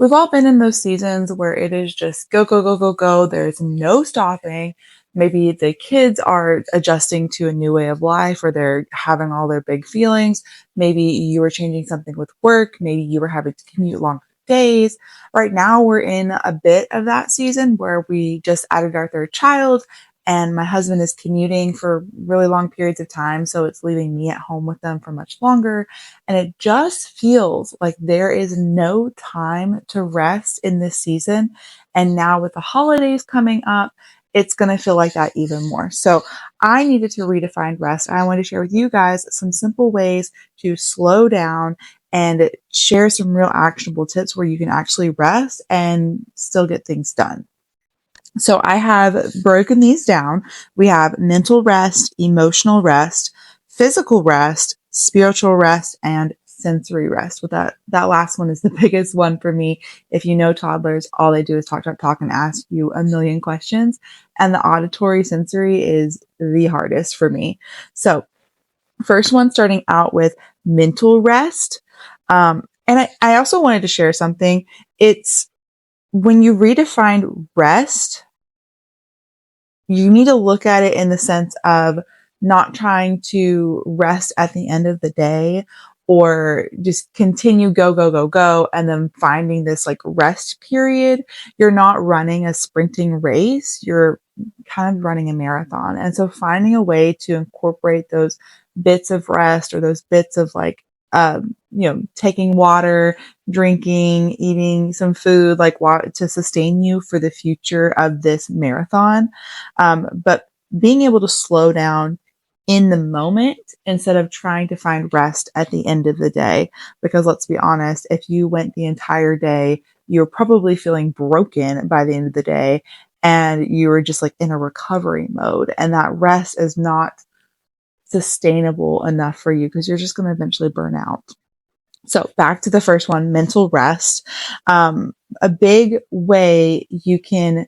we've all been in those seasons where it is just go, go, go, go, go. There's no stopping. Maybe the kids are adjusting to a new way of life, or they're having all their big feelings. Maybe you were changing something with work. Maybe you were having to commute long days. Right now, we're in a bit of that season where we just added our third child, and my husband is commuting for really long periods of time. So it's leaving me at home with them for much longer. And it just feels like there is no time to rest in this season. And now with the holidays coming up, it's going to feel like that even more. So I needed to redefine rest. I want to share with you guys some simple ways to slow down and share some real actionable tips where you can actually rest and still get things done. So I have broken these down. We have mental rest, emotional rest, physical rest, spiritual rest, and sensory rest. With that last one is the biggest one for me. If you know toddlers, all they do is talk, talk, talk and ask you a million questions. And the auditory sensory is the hardest for me. So first one, starting out with mental rest. And I also wanted to share something. It's when you redefine rest, you need to look at it in the sense of not trying to rest at the end of the day or just continue go, go, go, go, and then finding this like rest period. You're not running a sprinting race. You're kind of running a marathon. And so finding a way to incorporate those bits of rest or those bits of like, taking water, drinking, eating some food, like to sustain you for the future of this marathon. But being able to slow down in the moment instead of trying to find rest at the end of the day. Because let's be honest, if you went the entire day, you're probably feeling broken by the end of the day and you were just like in a recovery mode. And that rest is not sustainable enough for you because you're just going to eventually burn out. So back to the first one, mental rest. A big way you can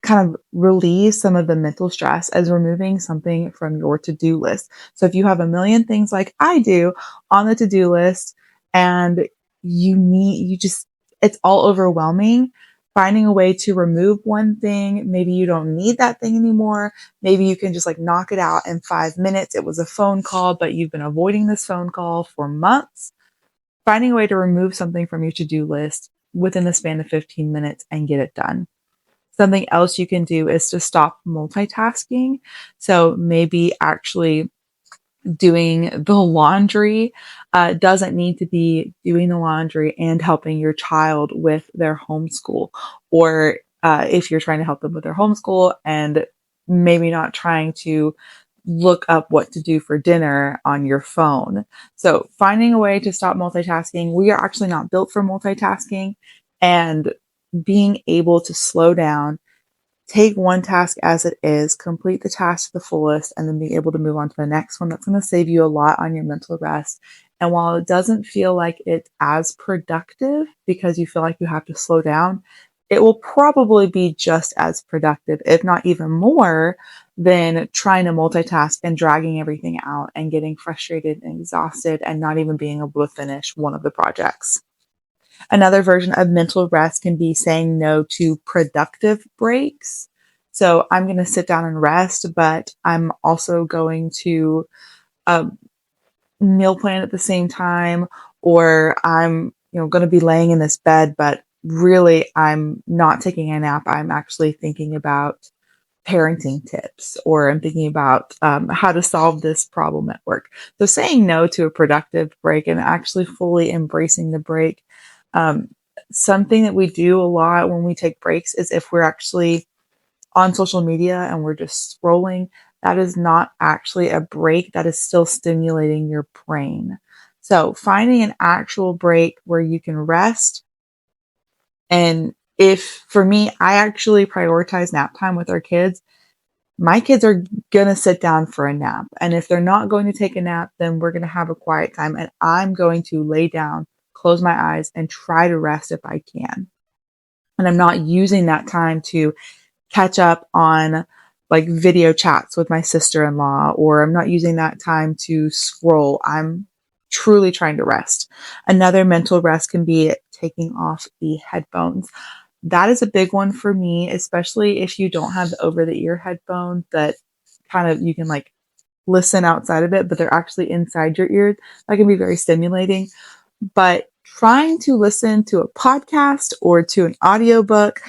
kind of release some of the mental stress as removing something from your to-do list. So if you have a million things like I do on the to-do list and it's all overwhelming, finding a way to remove one thing. Maybe you don't need that thing anymore. Maybe you can just like knock it out in 5 minutes. It was a phone call, but you've been avoiding this phone call for months. Finding a way to remove something from your to-do list within the span of 15 minutes and get it done. Something else you can do is to stop multitasking. So maybe actually doing the laundry doesn't need to be doing the laundry and helping your child with their homeschool, or if you're trying to help them with their homeschool and maybe not trying to look up what to do for dinner on your phone. So finding a way to stop multitasking. We are actually not built for multitasking, and being able to slow down, take one task as it is, complete the task to the fullest, and then be able to move on to the next one. That's going to save you a lot on your mental rest. And while it doesn't feel like it's as productive because you feel like you have to slow down, it will probably be just as productive, if not even more, than trying to multitask and dragging everything out and getting frustrated and exhausted and not even being able to finish one of the projects. Another version of mental rest can be saying no to productive breaks. So I'm going to sit down and rest, but I'm also going to meal plan at the same time, or I'm, going to be laying in this bed, but really I'm not taking a nap. I'm actually thinking about parenting tips, or I'm thinking about how to solve this problem at work. So saying no to a productive break and actually fully embracing the break. Something that we do a lot when we take breaks is if we're actually on social media and we're just scrolling, that is not actually a break. That is still stimulating your brain. So finding an actual break where you can rest. And if for me, I actually prioritize nap time with our kids. My kids are going to sit down for a nap. And if they're not going to take a nap, then we're going to have a quiet time and I'm going to lay down, close my eyes, and try to rest if I can. And I'm not using that time to catch up on like video chats with my sister-in-law, or I'm not using that time to scroll. I'm truly trying to rest. Another mental rest can be taking off the headphones. That is a big one for me, especially if you don't have the over the ear headphones that kind of you can like listen outside of it, but they're actually inside your ears. That can be very stimulating. But trying to listen to a podcast or to an audiobook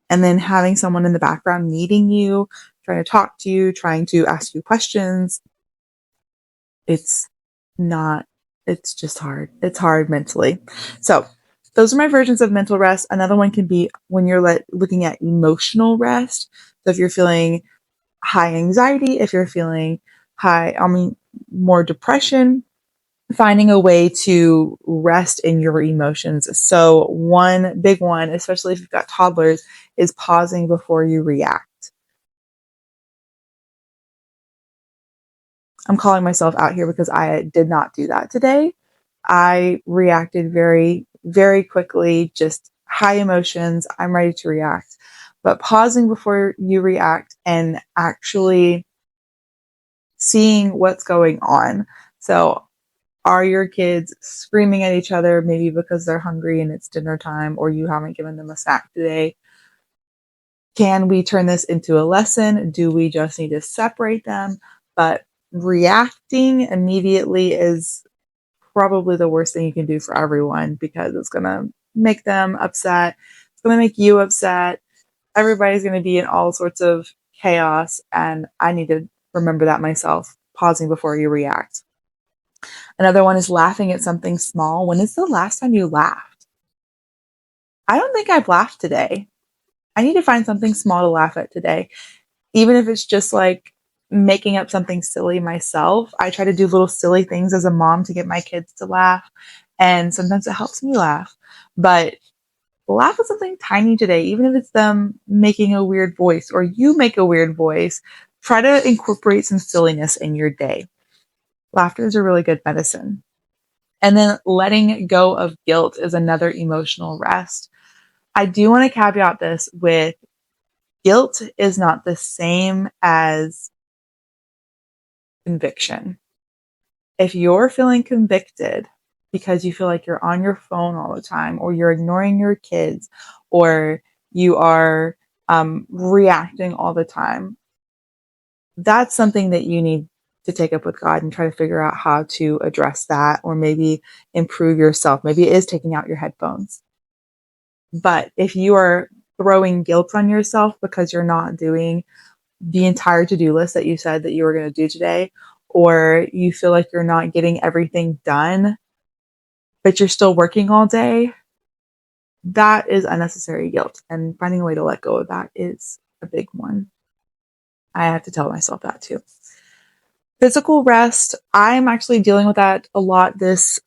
and then having someone in the background meeting you, trying to talk to you, trying to ask you questions, it's not, it's just hard. It's hard mentally. So those are my versions of mental rest. Another one can be when you're looking at emotional rest. So if you're feeling high anxiety, if you're feeling more depression, finding a way to rest in your emotions. So one big one, especially if you've got toddlers, is pausing before you react. I'm calling myself out here because I did not do that today. I reacted very, very quickly, just high emotions. I'm ready to react. But pausing before you react and actually seeing what's going on. So are your kids screaming at each other, maybe because they're hungry and it's dinner time or you haven't given them a snack today? Can we turn this into a lesson? Do we just need to separate them? But reacting immediately is probably the worst thing you can do for everyone because it's going to make them upset. It's going to make you upset. Everybody's going to be in all sorts of chaos. And I need to remember that myself, pausing before you react. Another one is laughing at something small. When is the last time you laughed? I don't think I've laughed today. I need to find something small to laugh at today. Even if it's just like making up something silly myself. I try to do little silly things as a mom to get my kids to laugh. And sometimes it helps me laugh. But laugh at something tiny today, even if it's them making a weird voice or you make a weird voice. Try to incorporate some silliness in your day. Laughter is a really good medicine. And then letting go of guilt is another emotional rest. I do want to caveat this with guilt is not the same as conviction. If you're feeling convicted because you feel like you're on your phone all the time, or you're ignoring your kids, or you are reacting all the time, that's something that you need to take up with God and try to figure out how to address that, or maybe improve yourself. Maybe it is taking out your headphones. But if you are throwing guilt on yourself because you're not doing the entire to-do list that you said that you were going to do today, or you feel like you're not getting everything done, but you're still working all day, that is unnecessary guilt. And finding a way to let go of that is a big one. I have to tell myself that too. Physical rest, I'm actually dealing with that a lot this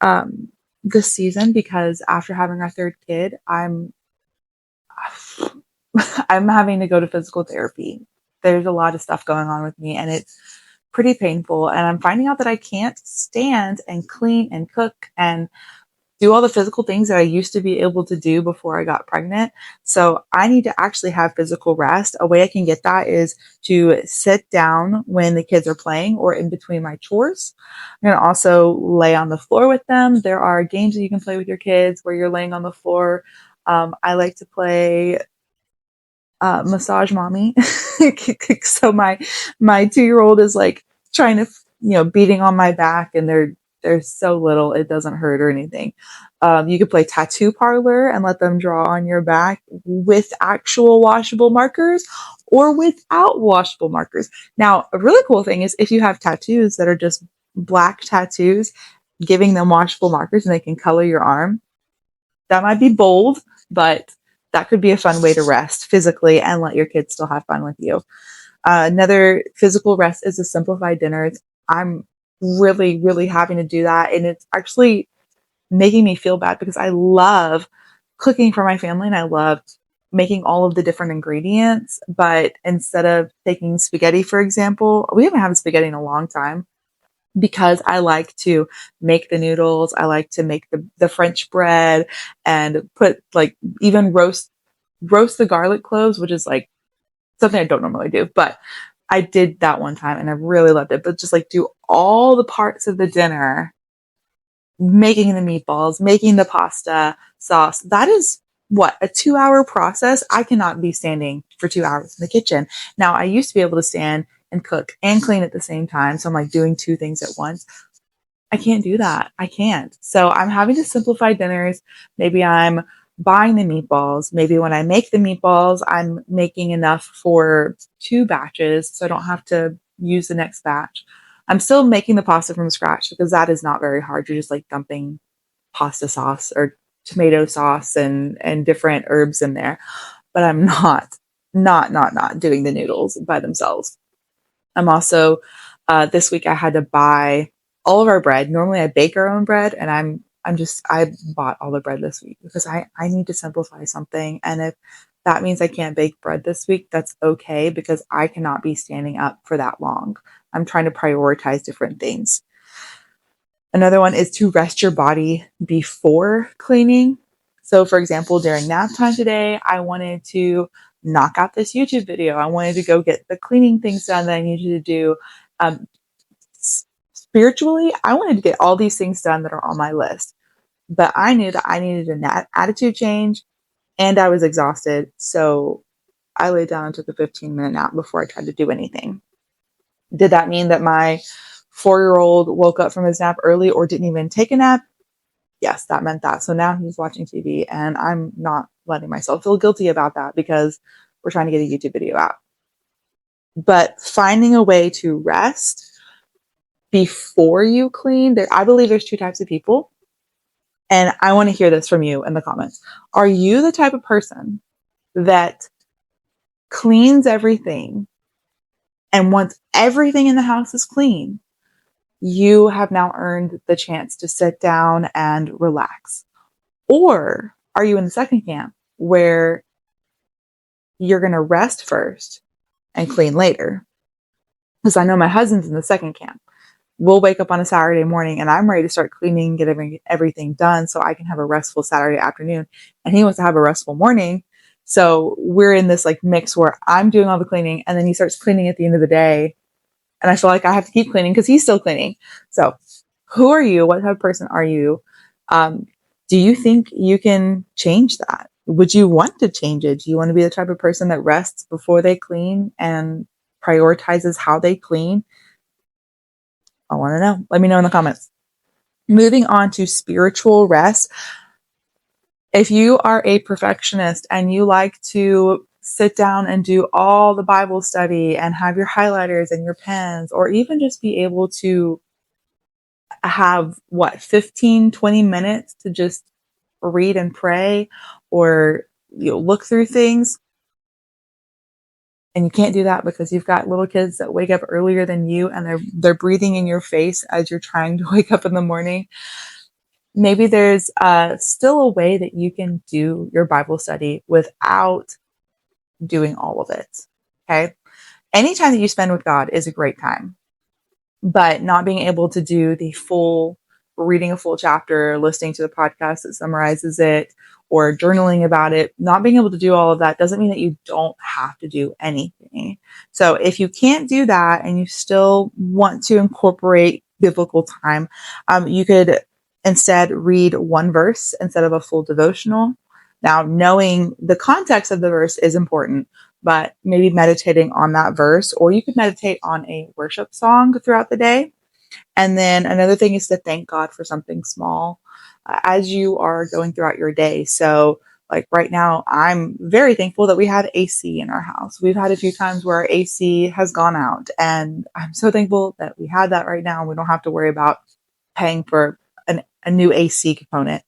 season because after having our third kid, I'm having to go to physical therapy. There's a lot of stuff going on with me and it's pretty painful. And I'm finding out that I can't stand and clean and cook and do all the physical things that I used to be able to do before I got pregnant. So I need to actually have physical rest. A way I can get that is to sit down when the kids are playing or in between my chores. I'm going to also lay on the floor with them. There are games that you can play with your kids where you're laying on the floor. I like to play massage mommy. So my 2-year-old is like trying to, beating on my back, and they're so little it doesn't hurt or anything. You could play tattoo parlor and let them draw on your back with actual washable markers or without washable markers. Now, a really cool thing is if you have tattoos that are just black tattoos, giving them washable markers and they can color your arm. That might be bold, but that could be a fun way to rest physically and let your kids still have fun with you. Another physical rest is a simplified dinner. I'm really, really having to do that. And it's actually making me feel bad because I love cooking for my family and I love making all of the different ingredients. But instead of taking spaghetti, for example, we haven't had spaghetti in a long time because I like to make the noodles. I like to make the French bread and put like even roast the garlic cloves, which is like something I don't normally do, but I did that one time and I really loved it. But just like do all the parts of the dinner making the meatballs, making the pasta sauce. That is what, a 2-hour process. I cannot be standing for 2 hours in the kitchen. Now, I used to be able to stand and cook and clean at the same time. So I'm like doing two things at once. I can't do that. I can't. So I'm having to simplify dinners. Maybe I'm buying the meatballs. Maybe when I make the meatballs, I'm making enough for 2 batches so I don't have to use the next batch. I'm still making the pasta from scratch because that is not very hard. You're just like dumping pasta sauce or tomato sauce and different herbs in there. But I'm not doing the noodles by themselves. I'm also this week I had to buy all of our bread. Normally I bake our own bread, and I bought all the bread this week because I need to simplify something. And if that means I can't bake bread this week, that's okay because I cannot be standing up for that long. I'm trying to prioritize different things. Another one is to rest your body before cleaning. So for example, during nap time today, I wanted to knock out this YouTube video. I wanted to go get the cleaning things done that I needed to do. Um, Spiritually, I wanted to get all these things done that are on my list, but I knew that I needed an attitude change and I was exhausted. So I laid down and took a 15-minute nap before I tried to do anything. Did that mean that my 4-year-old woke up from his nap early or didn't even take a nap? Yes, that meant that. So now he's watching TV and I'm not letting myself feel guilty about that because we're trying to get a YouTube video out. But finding a way to rest before you clean, I believe there's 2 types of people. And I want to hear this from you in the comments. Are you the type of person that cleans everything, and once everything in the house is clean, you have now earned the chance to sit down and relax? Or are you in the second camp where you're going to rest first and clean later? Because I know my husband's in the second camp. We'll wake up on a Saturday morning and I'm ready to start cleaning, get everything done so I can have a restful Saturday afternoon. And he wants to have a restful morning. So we're in this like mix where I'm doing all the cleaning and then he starts cleaning at the end of the day. And I feel like I have to keep cleaning because he's still cleaning. So who are you? What type of person are you? Do you think you can change that? Would you want to change it? Do you want to be the type of person that rests before they clean and prioritizes how they clean? I want to know. Let me know in the comments. Moving on to spiritual rest. If you are a perfectionist and you like to sit down and do all the Bible study and have your highlighters and your pens, or even just be able to have 15, 20 minutes to just read and pray or look through things, and you can't do that because you've got little kids that wake up earlier than you and they're breathing in your face as you're trying to wake up in the morning. Maybe there's still a way that you can do your Bible study without doing all of it. Okay. Any time that you spend with God is a great time, but not being able to do the full reading a full chapter, listening to the podcast that summarizes it, or journaling about it, not being able to do all of that doesn't mean that you don't have to do anything. So if you can't do that and you still want to incorporate biblical time, you could instead read one verse instead of a full devotional. Now, knowing the context of the verse is important, but maybe meditating on that verse, or you could meditate on a worship song throughout the day. And then another thing is to thank God for something small as you are going throughout your day. So like right now, I'm very thankful that we have AC in our house. We've had a few times where our AC has gone out, and I'm so thankful that we had that right now. We don't have to worry about paying for a new AC component.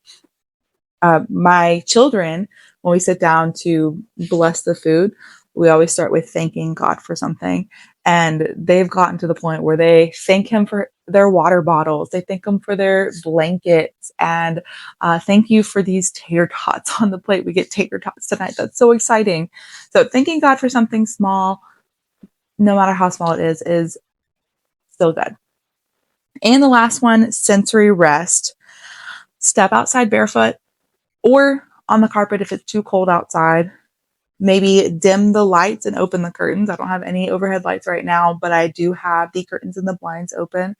My children, when we sit down to bless the food, we always start with thanking God for something. And they've gotten to the point where they thank him for their water bottles. They thank him for their blankets, and thank you for these tater tots on the plate. We get tater tots tonight. That's so exciting. So thanking God for something small, no matter how small it is still good. And the last one, sensory rest. Step outside barefoot or on the carpet if it's too cold outside. Maybe dim the lights and open the curtains. I don't have any overhead lights right now, but I do have the curtains and the blinds open.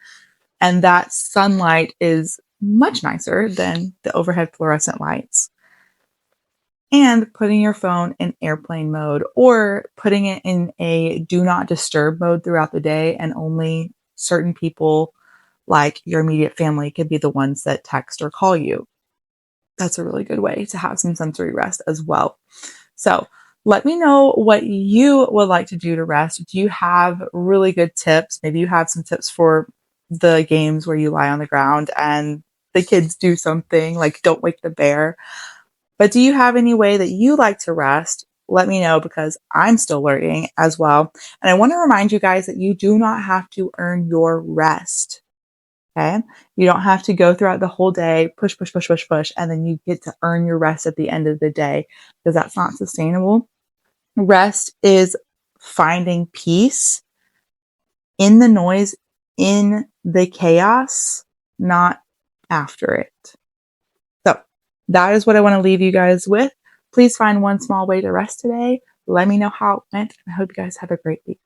And that sunlight is much nicer than the overhead fluorescent lights. And putting your phone in airplane mode or putting it in a do not disturb mode throughout the day, and only certain people like your immediate family could be the ones that text or call you. That's a really good way to have some sensory rest as well. So let me know what you would like to do to rest. Do you have really good tips? Maybe you have some tips for the games where you lie on the ground and the kids do something like don't wake the bear. But do you have any way that you like to rest? Let me know, because I'm still learning as well. And I want to remind you guys that you do not have to earn your rest. Okay. You don't have to go throughout the whole day, push, push, push, push, push, and then you get to earn your rest at the end of the day, because that's not sustainable. Rest is finding peace in the noise, in the chaos, not after it. So that is what I want to leave you guys with. Please find one small way to rest today. Let me know how it went. I hope you guys have a great week.